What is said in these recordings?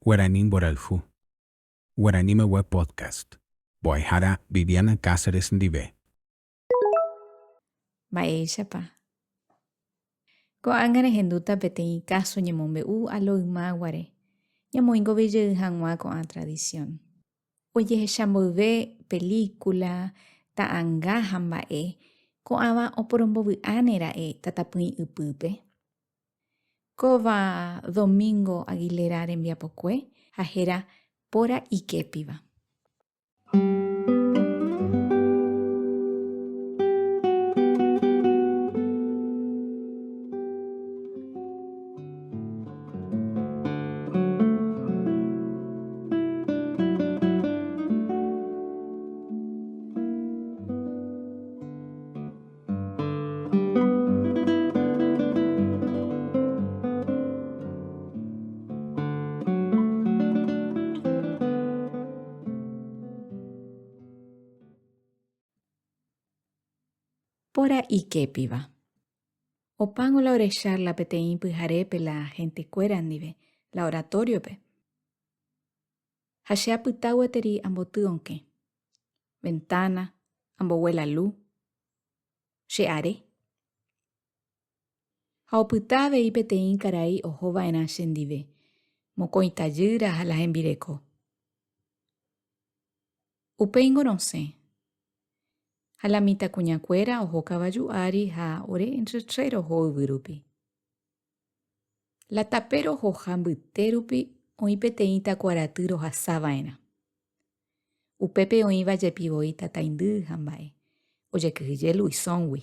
Guaraní Boralfu. Guaraní Web Podcast. Boihara Viviana Cáceres Ndive. Mba'éichapa. Ko'ángare henduta peteĩ káso ñemombe'u aloymáguare ñamoĩngovejey hag̃ua ko'ã tradición. Ojehechamboyve película, ta'ãnga ha mba'e ko'ãva oporombovy'ánenira'e tatapỹi ipýpe. Kóva Domingo Aguilera rembiapokue ha héra póra iképiva. Póra iképiva. Opágo la orecharla peteĩ pyharépe la hentekuéra ndive, la oratoriope. Ha che apyta gueteri amboty okẽ. Ventana, ambogue la luz. Che are. Ha opyta avei peteĩ karai ohova'erã chendive, mokõi tajýra ha la hembireko. Upéingo rosẽ. Ha la mitãkuñakuéra oho kavaju ári ha ore entreche roho yvýrupi. La tape rohoha mbytérupi oĩ peteĩ takuaraty rohasava'erã. Upépe oĩ vajepivoi tataindy ha mba'e ojekyhyje Luisõgui.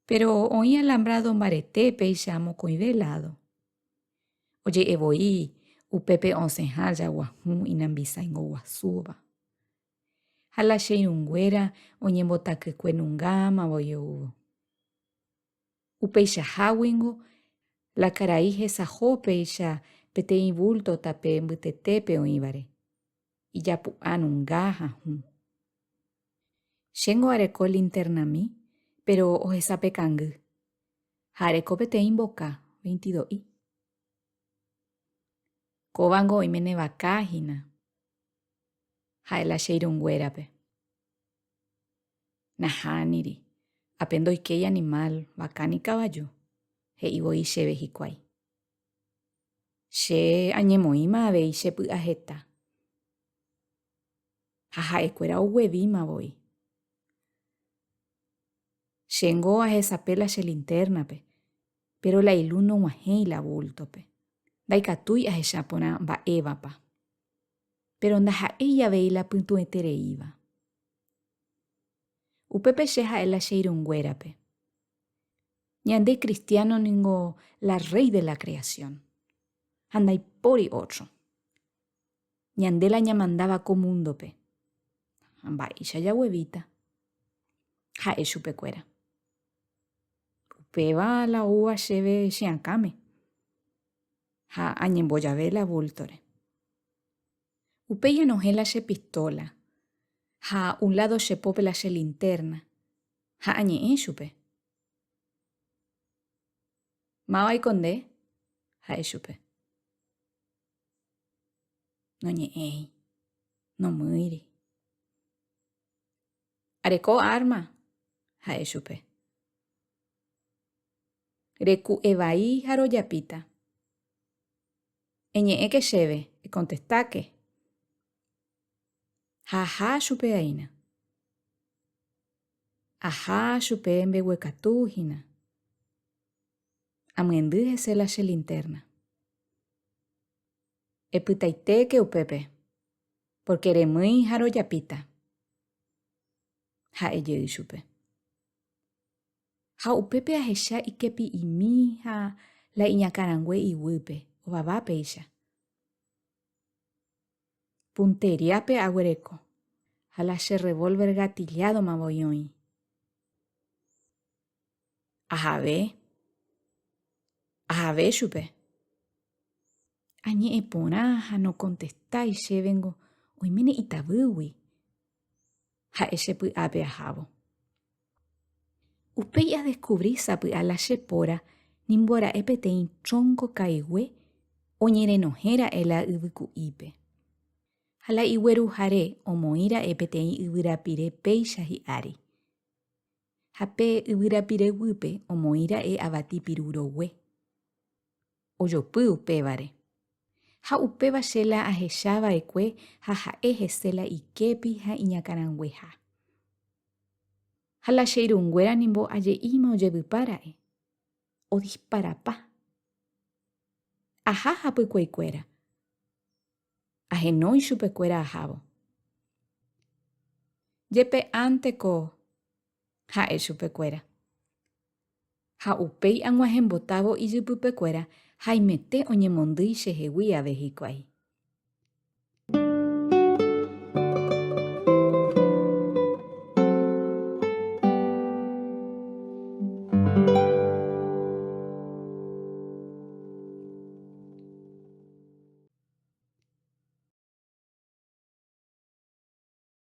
Pero oĩ alambrado mbarete péicha mokõive lado. Oje'evoi upépe osẽha jaguahũ inambisãingo guasúva. Ha la che irũnguéra oñembotakykuenungámavo joúvo. Upeichaháguingo la karai hesahó péicha peteĩ bulto tape mbytetépe oĩvare. Ijapu'ãnunga ha hũ. Chéngo areko linternami, pero ohesapekangy. Ha areko peteĩ mboka 22i. Kóvango oiméne vakáhina. Ha'e la che irũnguérape. Nahániri, ápe ndoikéi animal vaka ni kavaju, he'ivoi chéve hikuái. Che añemoĩma avei chepy'a heta. Ha ha'ekuéra oguevímavoi. Chéngo ahesape la che linternape, pero la ilu nog̃uahẽi la bultope. Ndaikatúi ahecha porã mba'évapa. Pero ndaha'éi avei la pytuetereíva. Upépe che ha'e la che irũnguérape. Ñande cristiano ningo la rey de la creación. Ha ndaipóri otro. Ñande la ñamandavako mundope. Ha mba'éicha jaguevíta. Ha'e chupekuéra. Upéva la uva chéve che'akáme. Ha añembojave la bultore. Upéi enohẽ la che pistola. Ha un lado chepópe la che linterna. Ha añe'ẽ chupe. Mávai konde? Ha'e chupe. Noñe'ẽi. Nomýiri. Areko arma? Ha'e chupe. Reku'ẽvai ha rojapíta. Eñe'ẽke chéve, contestáke. Ha aha chupe'aína. Aha chupe mbeguekatúhina. Amyendy hese la che linterna. Epytaitéke upépe, porque remýi ha rojapíta. Ha'ejey chupe. Ha upépe ahecha ikepi'imi ha la iñakarangue ivýpe ovava péicha. Punteriápe aguereko. Ha la che revólver gatillado-mavoi oĩ. Ahave. Ahave chupe. Añe'ẽ porã ha no contestái chévengo oiméne itavýgui. Ha'e chepy'ápe ahávo. Upéi adescubrí sapy'a la chepóra nimbora'e peteĩ tronco kaigue oñerenojéra'e la yvyku'ípe. Ha la igueruhare omoíra'e peteĩ yvyrapire péicha hi'ári. Ha pe yvyrapireguýpe omoíra'e avatipyrurogue. Ojopy upévare. Ha upéva che la ahechava'ekue ha ha'e hese la iképi ha iñakãrangueha. Ha la che irũnguéra nimbo aje'íme ojevypára'e. Odisparapa. Aha hapykuekuéra. Ahenói chupekuéra ahávo. Jepe'ánteko ha'e chupekuéra. Ha upéi ag̃uahẽmbotávo ijypypekuéra ha imete oñemondýi chehegui ave hikuái.